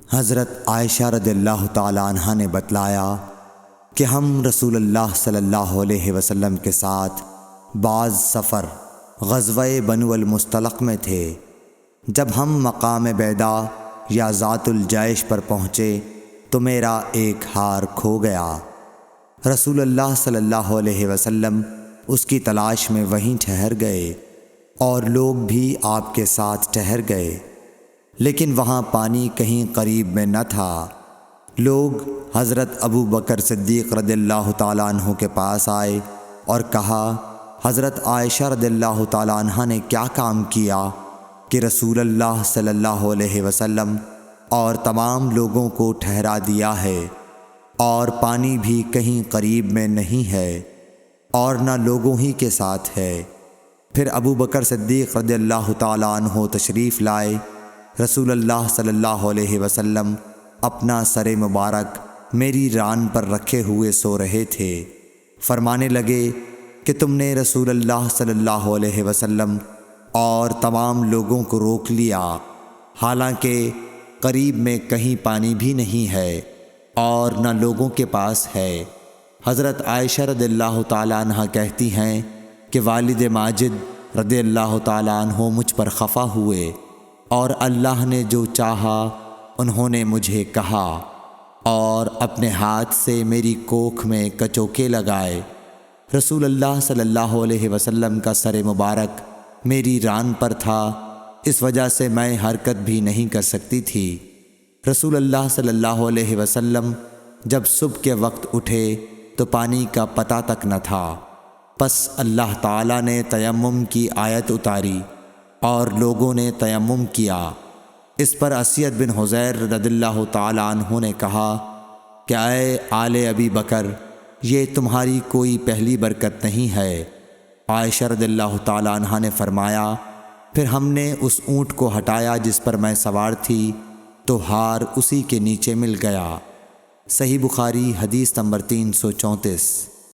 حضرت عائشہ رضی اللہ تعالیٰ عنہا نے بتلایا کہ ہم رسول اللہ صلی اللہ علیہ وسلم کے ساتھ بعض سفر غزوہ بنو المصطلق میں تھے۔ جب ہم مقام بیدا یا ذات الجیش پر پہنچے تو میرا ایک ہار کھو گیا۔ رسول اللہ صلی اللہ علیہ وسلم اس کی تلاش میں وہیں ٹھہر گئے اور لوگ بھی آپ کے ساتھ ٹھہر گئے، لیکن وہاں پانی کہیں قریب میں نہ تھا۔ لوگ حضرت ابو بکر صدیق رضی اللہ تعالیٰ عنہ کے پاس آئے اور کہا، حضرت عائشہ رضی اللہ تعالیٰ عنہ نے کیا کام کیا کہ رسول اللہ صلی اللہ علیہ وسلم اور تمام لوگوں کو ٹھہرا دیا ہے، اور پانی بھی کہیں قریب میں نہیں ہے اور نہ لوگوں ہی کے ساتھ ہے۔ پھر ابو بکر صدیق رضی اللہ تعالیٰ عنہ تشریف لائے۔ رسول اللہ صلی اللہ علیہ وسلم اپنا سر مبارک میری ران پر رکھے ہوئے سو رہے تھے۔ فرمانے لگے کہ تم نے رسول اللہ صلی اللہ علیہ وسلم اور تمام لوگوں کو روک لیا، حالانکہ قریب میں کہیں پانی بھی نہیں ہے اور نہ لوگوں کے پاس ہے۔ حضرت عائشہ رضی اللہ تعالیٰ عنہ کہتی ہیں کہ والد ماجد رضی اللہ تعالیٰ عنہ مجھ پر خفا ہوئے، اور اللہ نے جو چاہا انہوں نے مجھے کہا اور اپنے ہاتھ سے میری کوکھ میں کچوکے لگائے۔ رسول اللہ صلی اللہ علیہ وسلم کا سر مبارک میری ران پر تھا، اس وجہ سے میں حرکت بھی نہیں کر سکتی تھی۔ رسول اللہ صلی اللہ علیہ وسلم جب صبح کے وقت اٹھے تو پانی کا پتہ تک نہ تھا۔ پس اللہ تعالیٰ نے تیمم کی آیت اتاری اور لوگوں نے تیمم کیا۔ اس پر اسید بن حضیر رضی اللہ تعالیٰ عنہ نے کہا کہ اے آل ابی بکر، یہ تمہاری کوئی پہلی برکت نہیں ہے۔ عائشہ رضی اللہ تعالیٰ عنہ نے فرمایا، پھر ہم نے اس اونٹ کو ہٹایا جس پر میں سوار تھی تو ہار اسی کے نیچے مل گیا۔ صحیح بخاری حدیث نمبر 334۔